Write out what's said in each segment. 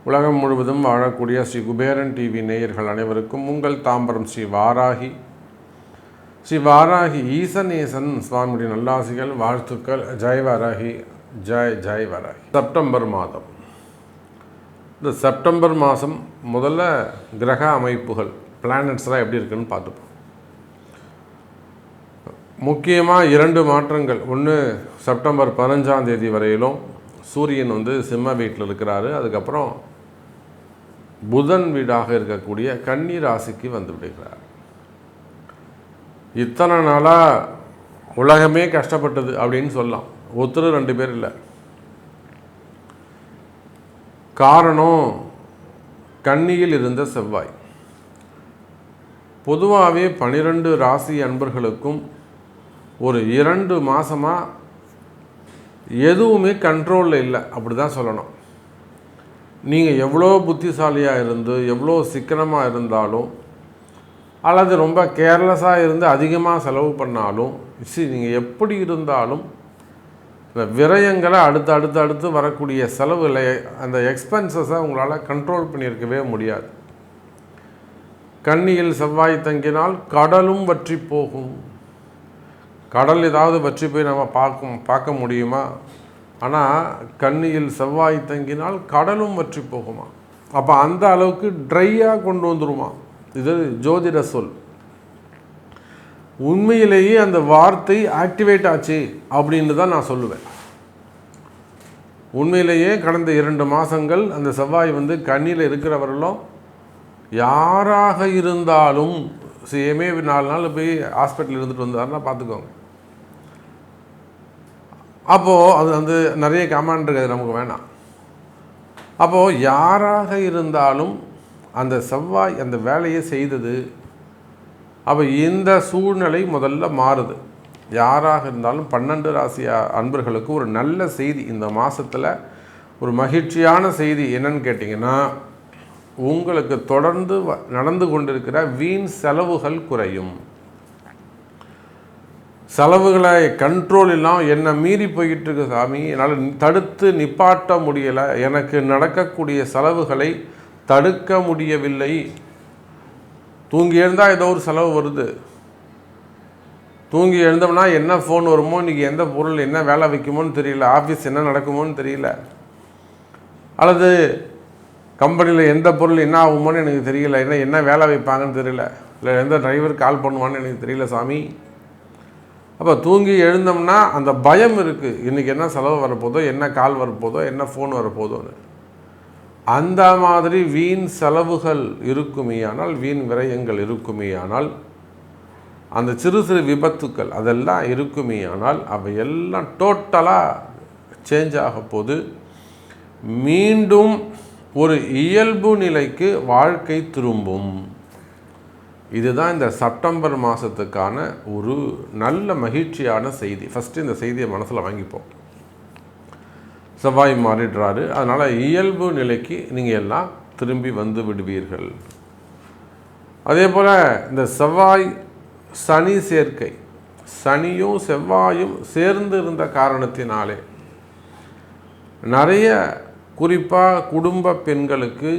உலகம் முழுவதும் வாழக்கூடிய ஸ்ரீ குபேரன் டிவி நேயர்கள் அனைவருக்கும் உங்கள் தாம்பரம் ஸ்ரீ வாராகி ஈசனேசன் சுவாமியுடைய நல்லாசிகள், வாழ்த்துக்கள். ஜெய் வாராகி, ஜெய் வாராகி. செப்டம்பர் மாதம். இந்த செப்டம்பர் மாதம் முதல்ல கிரக அமைப்புகள், பிளானட்ஸ்லாம் எப்படி இருக்குன்னு பார்த்துப்போம். முக்கியமாக 2 மாற்றங்கள். ஒன்று, செப்டம்பர் 15ஆம் தேதி வரையிலும் சூரியன் சிம்ம வீட்டில் இருக்கிறாரு. அதுக்கப்புறம் புதன் வீடாக இருக்கக்கூடிய கன்னி ராசிக்கு வந்து விடுகிறார். இத்தனை நாளாக உலகமே கஷ்டப்பட்டது அப்படின்னு சொல்லலாம். ஒருத்தர் 2 பேர் இல்லை. காரணம், கன்னியில் இருந்த செவ்வாய். பொதுவாகவே 12 ராசி அன்பர்களுக்கும் ஒரு 2 மாதமாக எதுவுமே கண்ட்ரோலில் இல்லை, அப்படி தான் சொல்லணும். நீங்கள் எவ்வளோ புத்திசாலியாக இருந்து எவ்வளோ சிக்கனமாக இருந்தாலும், அல்லது ரொம்ப கேர்லெஸ்ஸாக இருந்து அதிகமாக செலவு பண்ணாலும், நீங்கள் எப்படி இருந்தாலும் இந்த விரயங்களை அடுத்து வரக்கூடிய செலவுகளை, அந்த எக்ஸ்பென்சஸை உங்களால் கண்ட்ரோல் பண்ணியிருக்கவே முடியாது. கன்னியில் செவ்வாய் தங்கினால் கடலும் வற்றி போகும். கடல் ஏதாவது வற்றி போய் நம்ம பார்க்க முடியுமா? ஆனால் கன்னியில் செவ்வாய் தங்கினால் கடலும் வற்றி போகுமா? அப்போ அந்த அளவுக்கு ட்ரையாக கொண்டு வந்துருமா? இது ஜோதிட சொல். உண்மையிலேயே அந்த வார்த்தை ஆக்டிவேட் ஆச்சு அப்படின்னு தான் நான் சொல்லுவேன். உண்மையிலேயே கடந்த 2 மாதங்கள் அந்த செவ்வாய் கன்னியில் இருக்கிறவர்களும் யாராக இருந்தாலும், சேமே 4 நாள் போய் ஹாஸ்பிட்டல் இருந்துட்டு வந்தாருன்னா பார்த்துக்கோங்க. அப்போது அது நிறைய கமாண்ட் இருக்குது, நமக்கு வேணாம். அப்போது யாராக இருந்தாலும் அந்த செவ்வாய் அந்த வேலையை செய்தது. அப்போ இந்த சூழ்நிலை முதல்ல மாறுது. யாராக இருந்தாலும் 12 ராசி அன்பர்களுக்கு ஒரு நல்ல செய்தி இந்த மாதத்தில், ஒரு மகிழ்ச்சியான செய்தி என்னன்னு கேட்டிங்கன்னா, உங்களுக்கு தொடர்ந்து நடந்து கொண்டிருக்கிற வீண் செலவுகள் குறையும். செலவுகளை கண்ட்ரோல் இல்லாமல் என்ன மீறி போய்கிட்டு இருக்கு சாமி, என்னால் தடுத்து நிப்பாட்ட முடியலை, எனக்கு நடக்கக்கூடிய செலவுகளை தடுக்க முடியவில்லை. தூங்கி எழுந்தால் ஏதோ ஒரு செலவு வருது. தூங்கி எழுந்தோம்னா என்ன ஃபோன் வருமோ, இன்றைக்கி எந்த பொருள் என்ன வேலை வைக்குமோன்னு தெரியல, ஆஃபீஸ் என்ன நடக்குமோன்னு தெரியல, அல்லது கம்பெனியில் எந்த பொருள் என்ன ஆகுமோன்னு எனக்கு தெரியல, என்ன வேலை வைப்பாங்கன்னு தெரியல, இல்லை எந்த டிரைவர் கால் பண்ணுவான்னு எனக்கு தெரியல சாமி. அப்போ தூங்கி எழுந்தோம்னா அந்த பயம் இருக்குது, இன்றைக்கி என்ன செலவு வரப்போதோ, என்ன கால் வரப்போதோ, என்ன ஃபோன் வரப்போதோன்னு. அந்த மாதிரி வீண் செலவுகள் இருக்குமேயானால், வீண் விரயங்கள் இருக்குமேயானால், அந்த சிறு சிறு விபத்துக்கள் அதெல்லாம் இருக்குமேயானால், அவையெல்லாம் டோட்டலாக சேஞ்ச் ஆக போது மீண்டும் ஒரு இயல்பு நிலைக்கு வாழ்க்கை திரும்பும். இதுதான் இந்த செப்டம்பர் மாதத்துக்கான ஒரு நல்ல மகிழ்ச்சியான செய்தி. ஃபஸ்ட்டு இந்த செய்தியை மனசில் வாங்கிப்போம். செவ்வாய் மாறிடுறாரு, அதனால் இயல்பு நிலைக்கு நீங்கள் எல்லாம் திரும்பி வந்து விடுவீர்கள். அதே போல் இந்த செவ்வாய் சனி சேர்க்கை, சனியும் செவ்வாயும் சேர்ந்து இருந்த காரணத்தினாலே நிறைய குறிப்பாக குடும்ப பெண்களுக்கு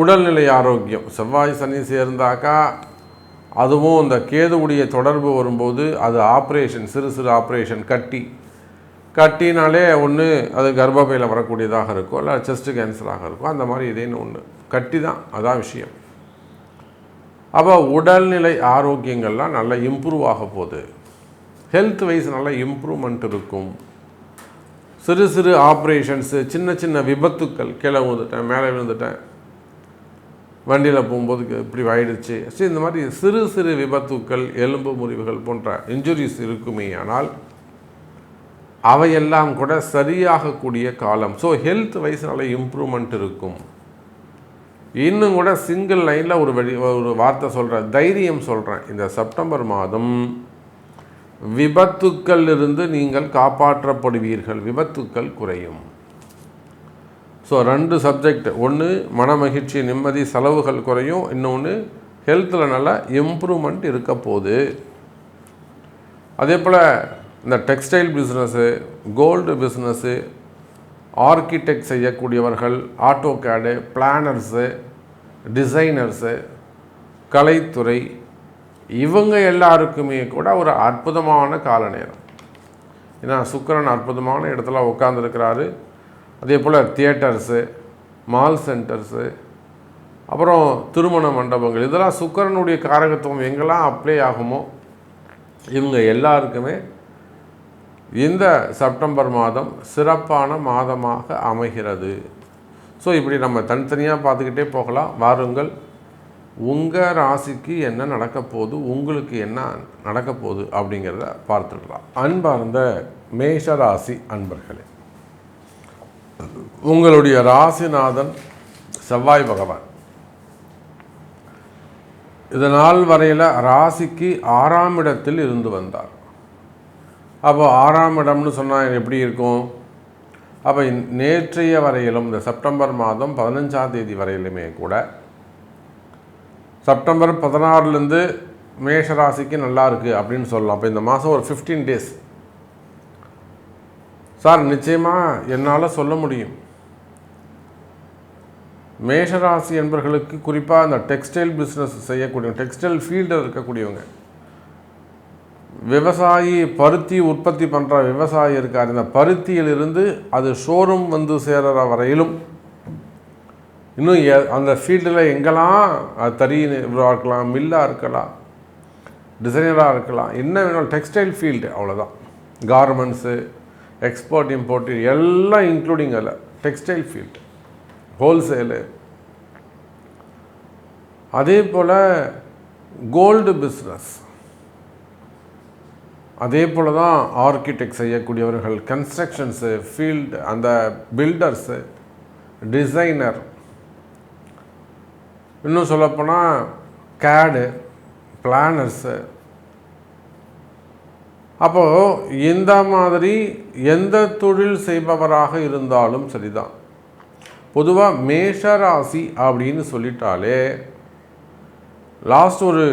உடல்நிலை ஆரோக்கியம், செவ்வாய் சனி சேர்ந்தாக்கா அதுவும் இந்த கேதுவுடைய தொடர்பு வரும்போது அது ஆப்ரேஷன், சிறு சிறு ஆப்ரேஷன், கட்டினாலே ஒன்று அது கர்ப்பப்பையில் வரக்கூடியதாக இருக்கும், இல்லை செஸ்ட்டு கேன்சராக இருக்கும், அந்த மாதிரி இதேன்னு ஒன்று கட்டி தான், அதான் விஷயம். அப்போ உடல்நிலை ஆரோக்கியங்கள்லாம் நல்லா இம்ப்ரூவ் ஆக போகுது. ஹெல்த் வைஸ் நல்ல இம்ப்ரூவ்மெண்ட் இருக்கும். சிறு சிறு ஆப்ரேஷன்ஸு, சின்ன சின்ன விபத்துக்கள், கீழே விழுந்துட்டேன், மேலே விழுந்துட்டேன், வண்டியில் போகும்போது இப்படி ஆயிடுச்சு, சரி, இந்த மாதிரி சிறு சிறு விபத்துக்கள், எலும்பு முறிவுகள் போன்ற இன்ஜுரிஸ் இருக்குமே, ஆனால் அவையெல்லாம் கூட சரியாகக்கூடிய காலம். ஸோ ஹெல்த் வைஸ் நல்ல இம்ப்ரூவ்மெண்ட் இருக்கும். இன்னும் கூட சிங்கிள் லைனில் ஒரு வார்த்தை சொல்கிறேன், தைரியம் சொல்கிறேன். இந்த செப்டம்பர் மாதம் விபத்துக்கள் இருந்து நீங்கள் காப்பாற்றப்படுவீர்கள், விபத்துக்கள் குறையும். ஸோ 2 சப்ஜெக்ட், ஒன்று மன மகிழ்ச்சி, நிம்மதி, செலவுகள் குறையும், இன்னொன்று ஹெல்த்தில் நல்ல இம்ப்ரூவ்மெண்ட் இருக்க போகுது. அதே போல் இந்த textile business, gold business, architect செய்யக்கூடியவர்கள், ஆட்டோ கேடு, பிளானர்ஸு, டிசைனர்ஸு, கலைத்துறை, இவங்க எல்லாருக்குமே கூட ஒரு அற்புதமான கால நேரம். ஏன்னா சுக்கிரன் அற்புதமான இடத்துல உட்காந்துருக்கிறாரு. அதே போல் தியேட்டர்ஸு, மால் சென்டர்ஸு, அப்புறம் திருமண மண்டபங்கள், இதெல்லாம் சுக்கிரனுடைய காரகத்துவம் எங்கெல்லாம் அப்ளை ஆகுமோ இவங்க எல்லாருக்குமே இந்த செப்டம்பர் மாதம் சிறப்பான மாதமாக அமைகிறது. ஸோ இப்படி நம்ம தனித்தனியாக பார்த்துக்கிட்டே போகலாம். வாருங்கள், உங்கள் ராசிக்கு என்ன நடக்க போகுது, உங்களுக்கு என்ன நடக்க போகுது அப்படிங்கிறத பார்த்துடலாம். அன்பார்ந்த மேஷராசி அன்பர்களே, உங்களுடைய ராசிநாதன் செவ்வாய் பகவான் இதனால் வரையில் ராசிக்கு 6ஆம் இடத்தில் இருந்து வந்தார். அப்போ 6ஆம் இடம்னு சொன்னால் எப்படி இருக்கும்? அப்போ நேற்றைய வரையிலும் இந்த செப்டம்பர் மாதம் 15ஆம் தேதி வரையிலுமே கூட செப்டம்பர் 16லேருந்து மேஷராசிக்கு நல்லா இருக்குது அப்படின்னு சொல்லலாம். அப்போ இந்த மாதம் ஒரு 15 டேஸ் சார் நிச்சயமாக என்னால் சொல்ல முடியும். மேஷராசி என்பவர்களுக்கு குறிப்பாக இந்த டெக்ஸ்டைல் பிஸ்னஸ் செய்யக்கூடிய, டெக்ஸ்டைல் ஃபீல்டில் இருக்கக்கூடியவங்க, விவசாயி, பருத்தி உற்பத்தி பண்ணுற விவசாயி இருக்கார். இந்த பருத்தியிலிருந்து அது ஷோரூம் வந்து சேர்கிற வரையிலும் இன்னும் அந்த ஃபீல்டில் எங்கெல்லாம் தறியாக இருக்கலாம், மில்லாக இருக்கலாம், டிசைனராக இருக்கலாம், என்ன வேணும், டெக்ஸ்டைல் ஃபீல்டு அவ்வளோதான். கார்மெண்ட்ஸு, எக்ஸ்போர்ட் இம்போர்ட் எல்லாம் இன்க்ளூடிங் அதில் டெக்ஸ்டைல் ஃபீல்டு, ஹோல்சேலு. அதே போல் கோல்டு பிஸ்னஸ், அதே போல் தான் ஆர்கிடெக்ட் செய்யக்கூடியவர்கள், கன்ஸ்ட்ரக்ஷன்ஸு ஃபீல்டு, அந்த பில்டர்ஸு, டிசைனர், இன்னும் சொல்லப்போனால் கேடு, பிளானர்ஸு. அப்போது இந்த மாதிரி எந்த தொழில் செய்பவராக இருந்தாலும் சரிதான். பொதுவாக மேஷராசி அப்படின்னு சொல்லிட்டாலே லாஸ்ட் ஒரு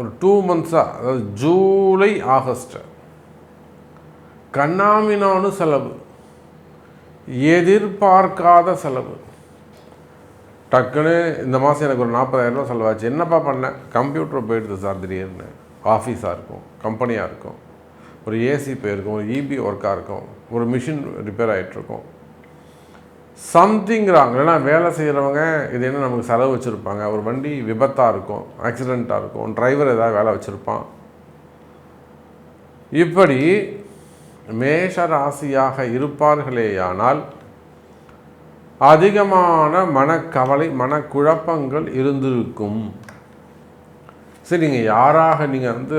2 மந்த்ஸாக, அதாவது ஜூலை ஆகஸ்ட், கண்ணாமினானு செலவு, எதிர்பார்க்காத செலவு. டக்குன்னு இந்த மாதம் எனக்கு ஒரு 40,000 ரூபா செலவாச்சு. என்னப்பா பண்ணேன்? கம்ப்யூட்டர் போயிடுது சார் திடீர்னு. ஆஃபீஸாக இருக்கும், கம்பெனியாக இருக்கும், ஒரு ஏசி போயிருக்கும், ஒரு இபி ஒர்க்காக இருக்கும், ஒரு மிஷின் ரிப்பேர் ஆகிட்டுருக்கும், சம்திங்கிறாங்க. இல்லைனா வேலை செய்கிறவங்க இது என்ன நமக்கு செலவு வச்சுருப்பாங்க, ஒரு வண்டி விபத்தாக இருக்கும், ஆக்சிடெண்ட்டாக இருக்கும், டிரைவர் ஏதாவது வேலை வச்சுருப்பான். இப்படி மேஷ ராசியாக இருப்பார்களேயானால் அதிகமான மனக்கவலை, மனக்குழப்பங்கள் இருந்திருக்கும். சரி, நீங்கள் யாராக நீங்கள் வந்து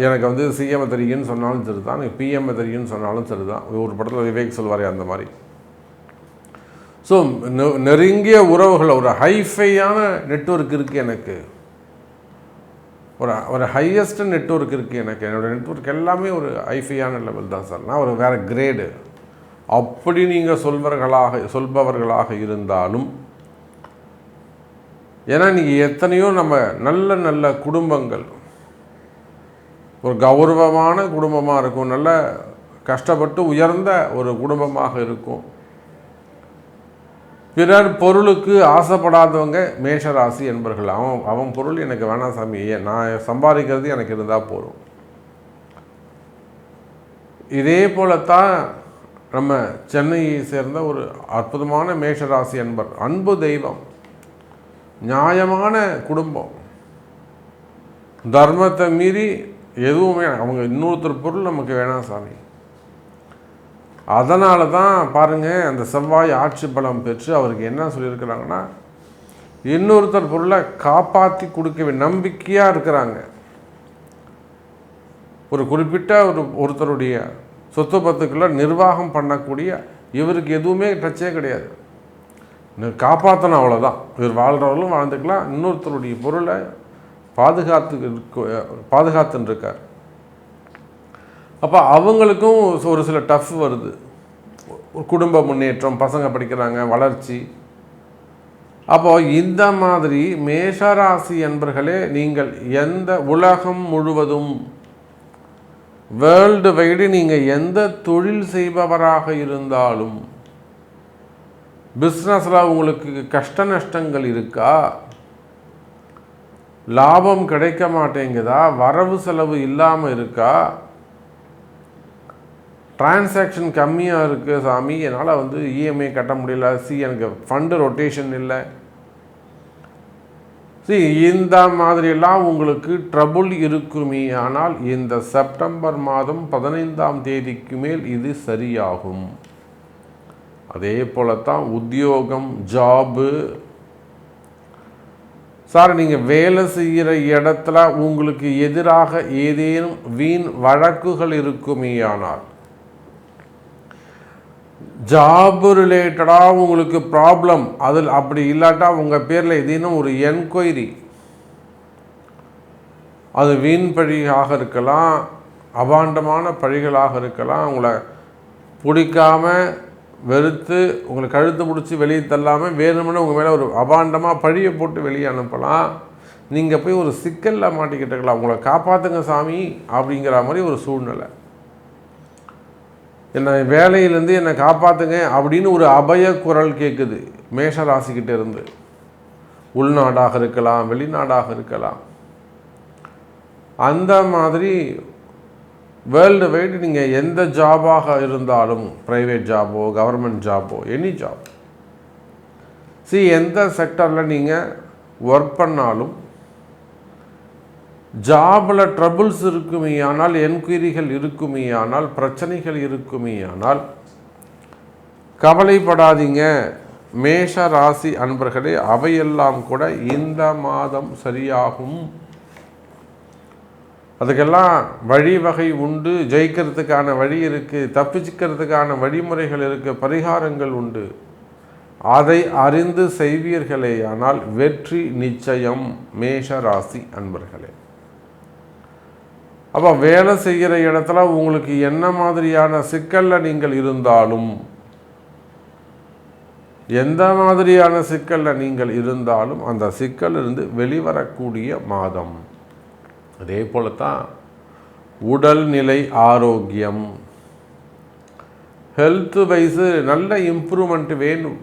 எனக்கு வந்து சிஎம் தெரியுன்னு சொன்னாலும் சரி தான், நீங்கள் பிஎம் தெரியுன்னு சொன்னாலும் சரி தான். ஒரு படத்தில் விவேக் சொல்வாரே அந்த மாதிரி. ஸோ நெருங்கிய உறவுகள், ஒரு ஹைஃபையான நெட்வொர்க் இருக்குது எனக்கு, ஒரு ஹையஸ்ட் நெட்வொர்க் இருக்குது எனக்கு. என்னோடய நெட்வொர்க் எல்லாமே ஒரு ஹைஃபையான லெவல் தான் சார், நான் ஒரு வேறு கிரேடு அப்படி நீங்கள் சொல்பவர்களாக இருந்தாலும், ஏன்னா நீங்கள் எத்தனையோ நம்ம நல்ல நல்ல குடும்பங்கள், ஒரு கௌரவமான குடும்பமாக இருக்கும், நல்ல கஷ்டப்பட்டு உயர்ந்த ஒரு குடும்பமாக இருக்கும். பிறர் பொருளுக்கு ஆசைப்படாதவங்க மேஷராசி என்பர்கள். அவன் பொருள் எனக்கு வேணாம் சாமி, நான் சம்பாதிக்கிறது எனக்கு இருந்தால் போதும். இதே போலத்தான் நம்ம சென்னையை சேர்ந்த ஒரு அற்புதமான மேஷராசி என்பர், அன்பு தெய்வம், நியாயமான குடும்பம், தர்மத்தை மீறி எதுவுமே அவங்க இன்னொருத்தர் பொருள் நமக்கு வேணாம் சாமி. அதனால தான் பாருங்கள், அந்த செவ்வாய் ஆட்சி பலம் பெற்று அவருக்கு என்ன சொல்லியிருக்கிறாங்கன்னா, இன்னொருத்தர் பொருளை காப்பாற்றி கொடுக்க நம்பிக்கையாக இருக்கிறாங்க. ஒரு குறிப்பிட்ட ஒருத்தருடைய சொத்து பத்துக்களை நிர்வாகம் பண்ணக்கூடிய இவருக்கு எதுவுமே டச்சே கிடையாது. காப்பாற்றணும், அவ்வளோதான். இவர் வாழ்கிறவர்களும் வாழ்ந்துக்கலாம், இன்னொருத்தருடைய பொருளை பாதுகாத்துன்னு இருக்கார். அப்போ அவங்களுக்கும் ஒரு சில டஃப் வருது. ஒரு குடும்ப முன்னேற்றம், பசங்க படிக்கிறாங்க, வளர்ச்சி. அப்போது இந்த மாதிரி மேஷராசி என்பர்களே, நீங்கள் எந்த உலகம் முழுவதும் வேர்ல்டு வைடு நீங்கள் எந்த தொழில் செய்பவராக இருந்தாலும் பிஸ்னஸில் உங்களுக்கு கஷ்ட நஷ்டங்கள் இருக்கா, லாபம் கிடைக்க மாட்டேங்குதா, வரவு செலவு இல்லாமல் இருக்கா, டிரான்சாக்ஷன் கம்மியாக இருக்குது சாமி, என்னால் இஎம்ஐ கட்ட முடியல, எனக்கு ஃபண்டு ரொட்டேஷன் இல்லை, இந்த மாதிரியெல்லாம் உங்களுக்கு ட்ரபுள் இருக்குமே. ஆனால் இந்த செப்டம்பர் மாதம் 15ஆம் தேதிக்கு மேல் இது சரியாகும். அதே போலத்தான் உத்தியோகம், ஜாபு. சார் நீங்கள் வேலை செய்கிற இடத்துல உங்களுக்கு எதிராக ஏதேனும் வீண் வழக்குகள் இருக்குமேயானால், ஜாப் ரிலேட்டடாக உங்களுக்கு ப்ராப்ளம், அதில் அப்படி இல்லாட்டா உங்கள் பேரில் ஏதேனும் ஒரு என்கொயரி, அது வீண் பழியாக இருக்கலாம், அபாண்டமான பழிகளாக இருக்கலாம், உங்களை பிடிக்காமல் வெறுத்து உங்களை கழுத்து பிடிச்சி வெளியே தள்ளாமல் வேணும்னு உங்கள் மேலே ஒரு அபாண்டமாக பழியை போட்டு வெளியே அனுப்பலாம். நீங்கள் போய் ஒரு சிக்கலில் மாட்டிக்கிட்டுருக்கலாம். உங்களை காப்பாற்றுங்க சாமி அப்படிங்கிற மாதிரி ஒரு சூழ்நிலை. என்னை வேலையிலேருந்து என்னை காப்பாற்றுங்க அப்படின்னு ஒரு அபய குரல் கேட்குது மேஷ ராசிக்கிட்ட இருந்து. உள்நாடாக இருக்கலாம், வெளிநாடாக இருக்கலாம். அந்த மாதிரி வேர்ல்டு வைடு நீங்கள் எந்த ஜாபாக இருந்தாலும், ப்ரைவேட் ஜாபோ கவர்மெண்ட் ஜாபோ எனி ஜாப், எந்த செக்டரில் நீங்கள் ஒர்க் பண்ணாலும் ஜாபில் ட்ரபுள்ஸ் இருக்குமே ஆனால், என்கொயரிகள் இருக்குமே ஆனால், பிரச்சனைகள் இருக்குமே ஆனால் கவலைப்படாதீங்க மேஷ ராசி அன்பர்களே. அவையெல்லாம் கூட இந்த மாதம் சரியாகும். அதுக்கெல்லாம் வழிவகை உண்டு. ஜெயிக்கிறதுக்கான வழி இருக்குது, தப்பிச்சுக்கிறதுக்கான வழிமுறைகள் இருக்குது, பரிகாரங்கள் உண்டு. அதை அறிந்து செய்வீர்களே ஆனால் வெற்றி நிச்சயம் மேஷ ராசி அன்பர்களே. அப்போ வேலை செய்கிற இடத்துல உங்களுக்கு என்ன மாதிரியான சிக்கலில் நீங்கள் இருந்தாலும், எந்த மாதிரியான சிக்கலில் நீங்கள் இருந்தாலும் அந்த சிக்கலிலிருந்து வெளிவரக்கூடிய மாதம். அதே போலத்தான் உடல்நிலை ஆரோக்கியம், ஹெல்த் வைஸு நல்ல இம்ப்ரூவ்மெண்ட் வேணும்.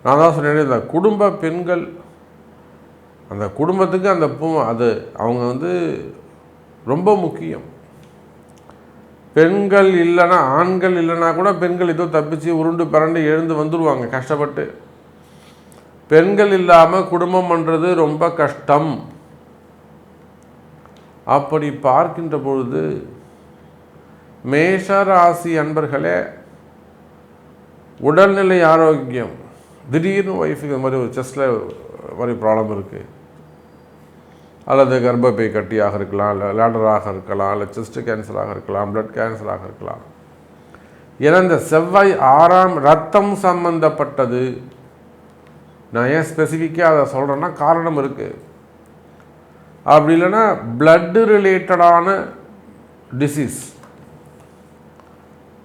நான் தான் சொன்னேன், இந்த குடும்ப பெண்கள், அந்த குடும்பத்துக்கு அந்த அது அவங்க ரொம்ப முக்கியம். பெண்கள் இல்லைன்னா, ஆண்கள் இல்லைன்னா கூட பெண்கள் ஏதோ தப்பிச்சு உருண்டு பிறண்டு எழுந்து வந்துடுவாங்க கஷ்டப்பட்டு. பெண்கள் இல்லாமல் குடும்பம் பண்ணுறது ரொம்ப கஷ்டம். அப்படி பார்க்கின்ற பொழுது மேஷ ராசி அன்பர்களே, உடல்நிலை ஆரோக்கியம். திடீர்னு ஒய்ஃபுக்கு இது மாதிரி ஒரு செஸ்டில் மாதிரி ப்ராப்ளம் இருக்குது, அல்லது கர்ப்பப்பை கட்டியாக இருக்கலாம், இல்லை லேடராக இருக்கலாம், இல்லை செஸ்ட் கேன்சராக இருக்கலாம், பிளட் கேன்சராக இருக்கலாம். ஏன்னா இந்த செவ்வாய் 6ஆம் ரத்தம் சம்பந்தப்பட்டது. நான் ஏன் ஸ்பெசிஃபிக்காக அதை சொல்கிறேன்னா காரணம் இருக்குது. அப்படி இல்லைன்னா பிளட்டு ரிலேட்டடான டிசீஸ்,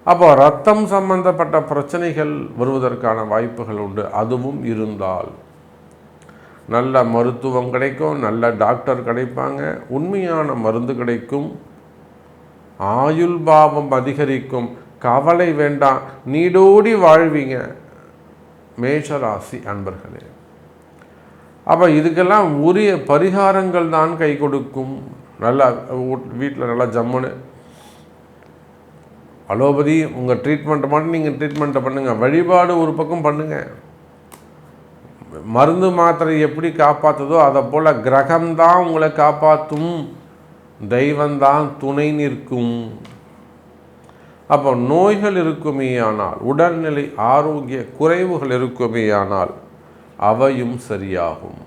அப்போ ரத்தம் சம்பந்தப்பட்ட பிரச்சனைகள் வருவதற்கான வாய்ப்புகள் உண்டு. அதுவும் இருந்தால் நல்ல மருத்துவம் கிடைக்கும், நல்ல டாக்டர் கிடைப்பாங்க, உண்மையான மருந்து கிடைக்கும், ஆயுள் பாவம் அதிகரிக்கும். கவலை வேண்டாம், நீடோடி வாழ்வீங்க மேஷராசி அன்பர்களே. அப்போ இதுக்கெல்லாம் உரிய பரிகாரங்கள் தான் கை கொடுக்கும். நல்லா வீட்டில் நல்லா ஜம்முன்னு அலோபதி உங்கள் ட்ரீட்மெண்ட்டை மட்டும் நீங்கள் ட்ரீட்மெண்ட்டை பண்ணுங்கள், வழிபாடு ஒரு பக்கம் பண்ணுங்கள். மருந்து மாத்திரை எப்படி காப்பாற்றுதோ அதை போல் கிரகம்தான் உங்களை காப்பாற்றும், தெய்வந்தான் துணை நிற்கும். அப்போ நோய்கள் இருக்குமே ஆனால், உடல்நிலை ஆரோக்கிய குறைவுகள் இருக்குமே ஆனால் அவையும் சரியாகும்.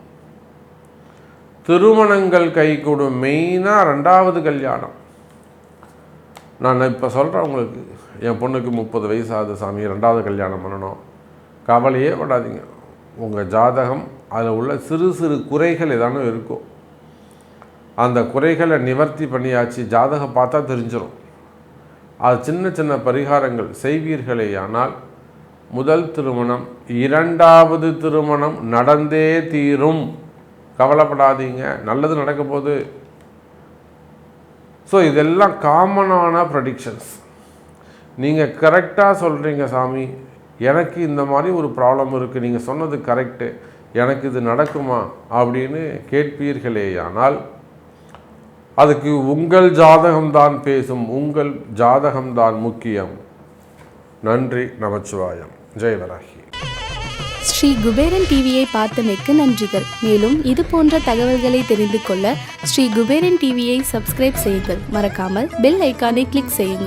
திருமணங்கள் கைகூடும். மெயினாக 2வது கல்யாணம். நான் இப்போ சொல்கிறேன் உங்களுக்கு, என் பொண்ணுக்கு 30 வயசு ஆகுது சாமி, 2வது கல்யாணம் பண்ணணும். கவலையே படாதீங்க. உங்கள் ஜாதகம் அதில் உள்ள சிறு சிறு குறைகள் ஏதானு இருக்கும், அந்த குறைகளை நிவர்த்தி பண்ணியாச்சு, ஜாதகம் பார்த்தா தெரிஞ்சிடும். அது சின்ன சின்ன பரிகாரங்கள் செய்வீர்களே ஆனால் முதல் திருமணம் 2வது திருமணம் நடந்தே தீரும். கவலைப்படாதீங்க, நல்லது நடக்க போகுது. ஸோ இதெல்லாம் காமனான ப்ரெடிக்ஷன்ஸ். நீங்கள் கரெக்டாக சொல்கிறீங்க சாமி, எனக்கு இந்த மாதிரி ஒரு ப்ராப்ளம் இருக்குது, நீங்கள் சொன்னது கரெக்டு, எனக்கு இது நடக்குமா அப்படின்னு கேட்பீர்களேயானால் அதுக்கு உங்கள் ஜாதகம்தான் பேசும், உங்கள் ஜாதகம்தான் முக்கியம். நன்றி, நமச்சிவாயம், ஜெயவராகி. ஸ்ரீ குபேரன் டிவியை பார்த்தமைக்கு நன்றிகள். மேலும் இது போன்ற தகவல்களை தெரிந்து கொள்ள ஸ்ரீ குபேரன் டிவியை சப்ஸ்கிரைப் செய்யுங்கள். மறக்காமல் பெல் ஐக்கானை கிளிக் செய்யுங்கள்.